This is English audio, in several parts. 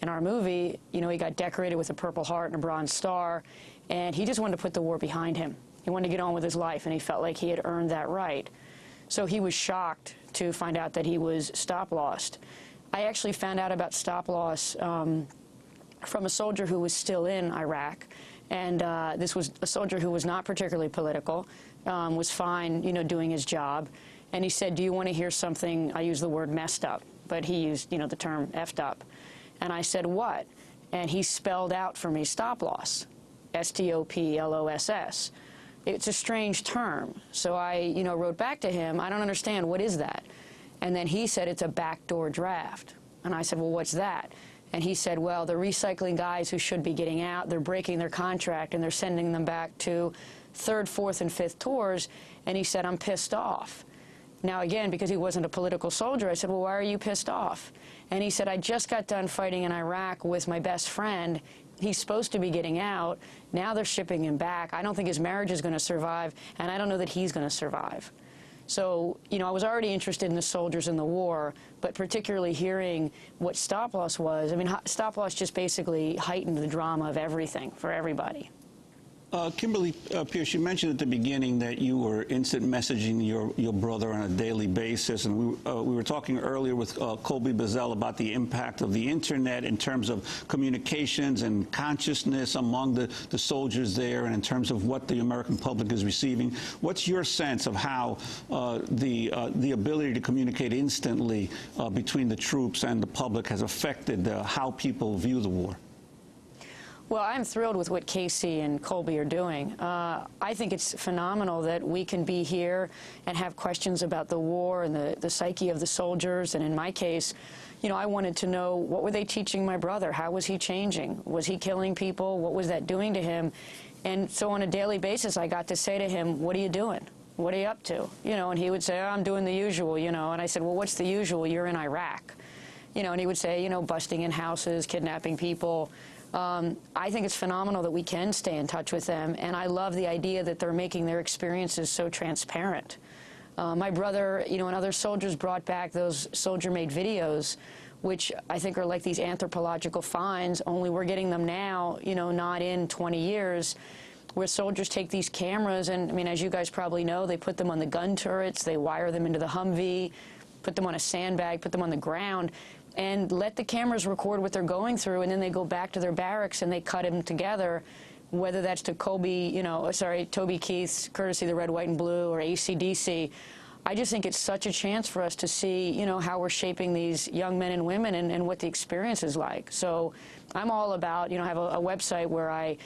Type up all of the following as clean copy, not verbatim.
in our movie, you know, he got decorated with a Purple Heart and a Bronze Star, and he just wanted to put the war behind him. He wanted to get on with his life, and he felt like he had earned that right. So he was shocked to find out that he was stop-lossed. I actually found out about stop-loss from a soldier who was still in Iraq, and this was a soldier who was not particularly political, was fine, you know, doing his job. And he said, do you want to hear something? I use the word messed up, but he used, you know, the term effed up. And I said, what? And he spelled out for me stop-loss, S-T-O-P-L-O-S-S. It's a strange term. So I, you know, wrote back to him, I don't understand, what is that? And then he said, it's a backdoor draft. And I said, well, what's that? And he said, well, they're recycling guys who should be getting out, they're breaking their contract, and they're sending them back to third, fourth, and fifth tours. And he said, I'm pissed off. Now, again, because he wasn't a political soldier, I said, well, why are you pissed off? And he said, I just got done fighting in Iraq with my best friend. He's supposed to be getting out. Now they're shipping him back. I don't think his marriage is going to survive, and I don't know that he's going to survive. So, you know, I was already interested in the soldiers in the war, but particularly hearing what stop-loss was. I mean, stop-loss just basically heightened the drama of everything for everybody. Kimberly Peirce, you mentioned at the beginning that you were instant messaging your brother on a daily basis, and we were talking earlier with COLBY BUZZELL about the impact of the Internet in terms of communications and consciousness among the soldiers there, and in terms of what the American public is receiving. What's your sense of how the ability to communicate instantly between the troops and the public has affected how people view the war? Well, I'm thrilled with what Casey and COLBY are doing. I think it's phenomenal that we can be here and have questions about the war and the psyche of the soldiers. And in my case, you know, I wanted to know, what were they teaching my brother? How was he changing? Was he killing people? What was that doing to him? And so on a daily basis, I got to say to him, what are you doing? What are you up to? You know, and he would say, oh, I'm doing the usual, you know. And I said, well, what's the usual? You're in Iraq. You know, and he would say, you know, busting in houses, kidnapping people. I think it's phenomenal that we can stay in touch with them, and I love the idea that they're making their experiences so transparent. My brother, you know, and other soldiers brought back those soldier-made videos, which I think are like these anthropological finds, only we're getting them now, you know, not in 20 years, where soldiers take these cameras, and, I mean, as you guys probably know, they put them on the gun turrets, they wire them into the Humvee, put them on a sandbag, put them on the ground, and let the cameras record what they're going through, and then they go back to their barracks and they cut them together, whether that's to Kobe, you know, sorry, Toby Keith's Courtesy the Red, White, and Blue, or AC/DC. I just think it's such a chance for us to see, you know, how we're shaping these young men and women, and what the experience is like. So I'm all about, you know, I have a website where I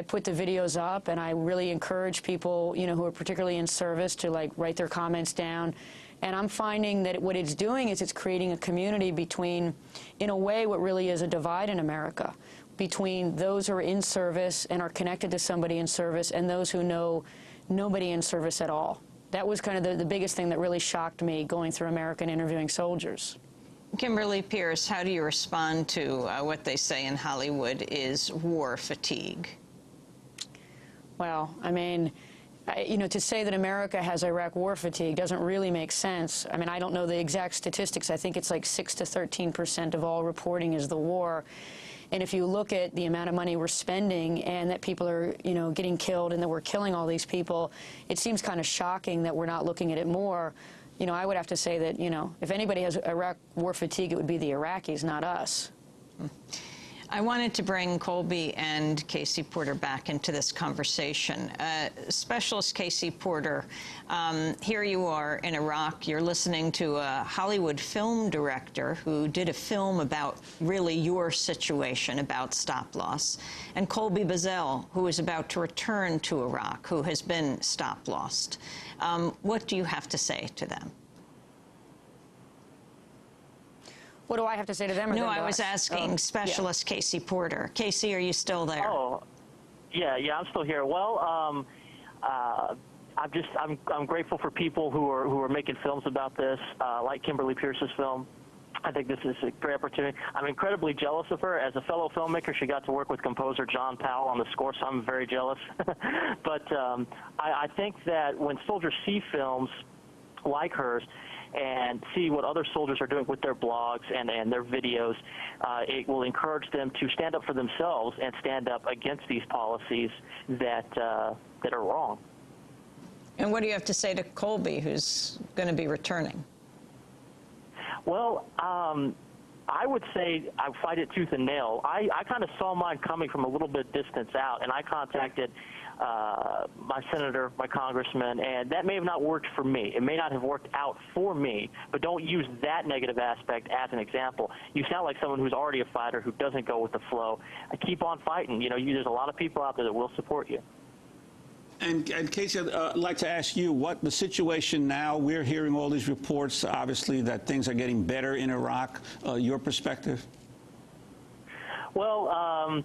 put the videos up, and I really encourage people, you know, who are particularly in service to, like, write their comments down. And I'm finding that what it's doing is it's creating a community between, in a way, what really is a divide in America, between those who are in service and are connected to somebody in service and those who know nobody in service at all. That was kind of the biggest thing that really shocked me going through America and interviewing soldiers. Kimberly Peirce, how do you respond to what they say in Hollywood is war fatigue? Well, I mean, you know, to say that America has Iraq war fatigue doesn't really make sense. I mean, I don't know the exact statistics. I think it's like 6 to 13% of all reporting is the war. And if you look at the amount of money we're spending and that people are, you know, getting killed and that we're killing all these people, it seems kind of shocking that we're not looking at it more. You know, I would have to say that, you know, if anybody has Iraq war fatigue, it would be the Iraqis, not us. I wanted to bring COLBY and Casey Porter back into this conversation. Specialist Casey Porter, here you are in Iraq. You're listening to a Hollywood film director who did a film about really your situation, about stop-loss, and COLBY BUZZELL, who is about to return to Iraq, who has been stop-lossed. What do you have to say to them? What do I have to say to them? Or no, them to I was us? asking Specialist Casey Porter. Casey, are you still there? Oh, yeah, I'm still here. Well, I'm grateful for people who are making films about this, like Kimberly Peirce's film. I think this is a great opportunity. I'm incredibly jealous of her. As a fellow filmmaker, she got to work with composer John Powell on the score, so I'm very jealous. But I think that when soldiers see films like hers, and see what other soldiers are doing with their blogs and their videos, it will encourage them to stand up for themselves and stand up against these policies that are wrong. And what do you have to say to COLBY, who's going to be returning? Well, I would say I fight it tooth and nail. I kind of saw mine coming from a little bit distance out, and I contacted my senator, my congressman, and that may have not worked for me. It may not have worked out for me, but don't use that negative aspect as an example. You sound like someone who's already a fighter who doesn't go with the flow. Keep on fighting. You know, there's a lot of people out there that will support you. And Casey, I'd like to ask you what the situation now. We're hearing all these reports, obviously, that things are getting better in Iraq. Your perspective? Well,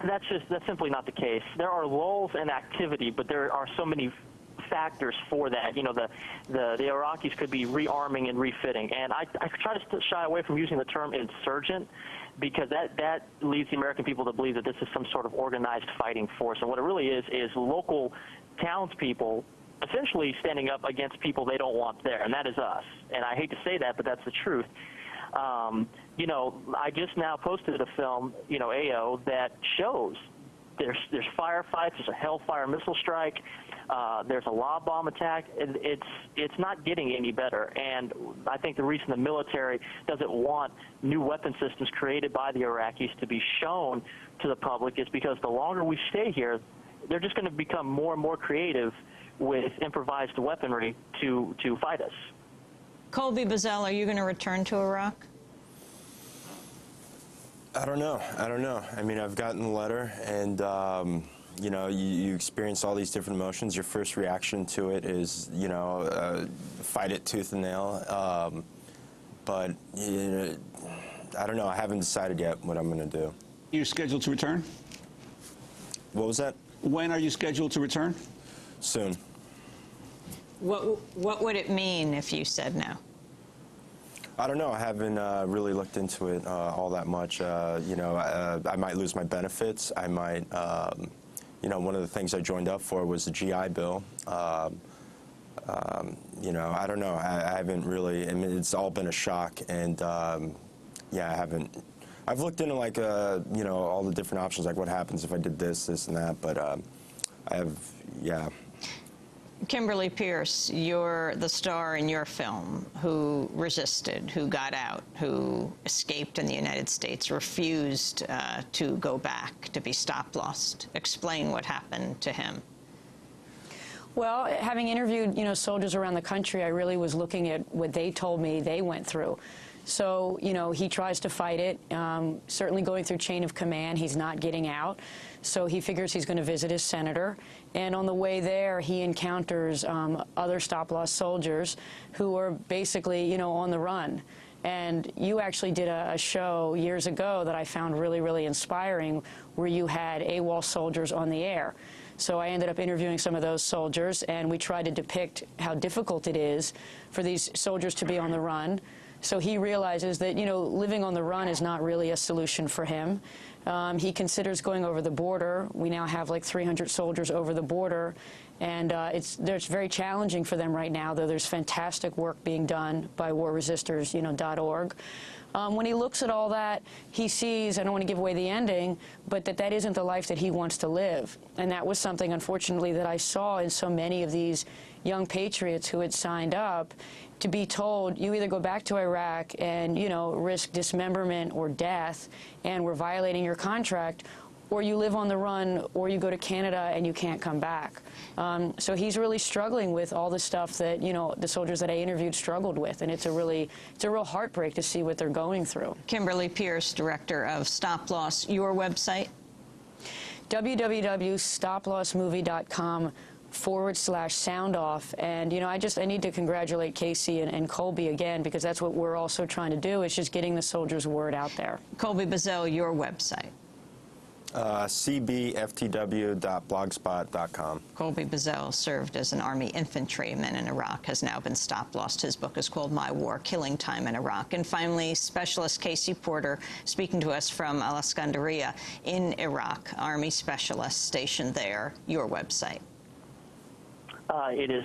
that's simply not the case. There are lulls in activity, but there are so many factors for that. You know, the Iraqis could be rearming and refitting, and I try to shy away from using the term insurgent, because that leads the American people to believe that this is some sort of organized fighting force. And what it really is local townspeople essentially standing up against people they don't want there, and that is us. And I hate to say that, but that's the truth. You know, I just now posted a film, you know, AO, that shows there's firefights, there's a Hellfire missile strike, there's a lob bomb attack. It's not getting any better, and I think the reason the military doesn't want new weapon systems created by the Iraqis to be shown to the public is because the longer we stay here, they're just going to become more and more creative with improvised weaponry to fight us. COLBY, BUZZELL, are you going to return to Iraq? I don't know. I mean, I've gotten the letter, and you know, you experience all these different emotions. Your first reaction to it is, you know, fight it tooth and nail. But you know, I don't know. I haven't decided yet what I'm going to do. You're scheduled to return? What was that? When are you scheduled to return? Soon. What would it mean if you said no? I don't know. I haven't really looked into it all that much. You know, I might lose my benefits. I might, you know, one of the things I joined up for was the GI Bill. You know, I don't know. I haven't really, I mean, it's all been a shock. And, yeah, I haven't. I've looked into, like, you know, all the different options, like what happens if I did this, this, and that. But I have, yeah. Kimberly Peirce, you're the star in your film who resisted, who got out, who escaped in the United States, refused to go back, to be stop-lossed. Explain what happened to him. Well, having interviewed, you know, soldiers around the country, I really was looking at what they told me they went through. So, you know, he tries to fight it, certainly going through chain of command. He's not getting out. So he figures he's going to visit his senator. And on the way there, he encounters other stop-loss soldiers who are basically, you know, on the run. And you actually did a show years ago that I found really, really inspiring, where you had AWOL soldiers on the air. So I ended up interviewing some of those soldiers, and we tried to depict how difficult it is for these soldiers to be on the run. So he realizes that, you know, living on the run is not really a solution for him. He considers going over the border. We now have like 300 soldiers over the border, and it's very challenging for them right now, though there's fantastic work being done by warresisters, you know, .org. When he looks at all that, he sees, I don't want to give away the ending, but that isn't the life that he wants to live. And that was something, unfortunately, that I saw in so many of these young patriots who had signed up, to be told, you either go back to Iraq and, you know, risk dismemberment or death, and we're violating your contract, or you live on the run, or you go to Canada and you can't come back. So he's really struggling with all the stuff that, you know, the soldiers that I interviewed struggled with, and it's a real heartbreak to see what they're going through. Kimberly Peirce, director of Stop Loss. Your website? www.stoplossmovie.com/sound-off. And, you know, I need to congratulate Casey and COLBY again, because that's what we're also trying to do, is just getting the soldiers' word out there. COLBY, BUZZELL, your website? cbftw.blogspot.com. COLBY BUZZELL served as an Army infantryman in Iraq, has now been stop-lossed. His book is called My War, Killing Time in Iraq. And finally, Specialist Casey Porter, speaking to us from Al-Iskandariya in Iraq, Army specialist stationed there. Your website? It is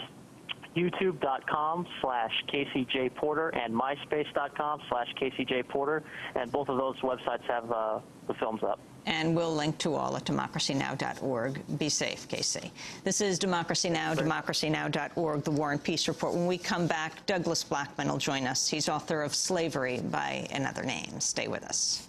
youtube.com/KCJPorter and myspace.com/KCJPorter, and both of those websites have the films up. And we'll link to all at democracynow.org. Be safe, Casey. This is Democracy Now!, democracynow.org, the War and Peace Report. When we come back, Douglas Blackman will join us. He's author of Slavery by Another Name. Stay with us.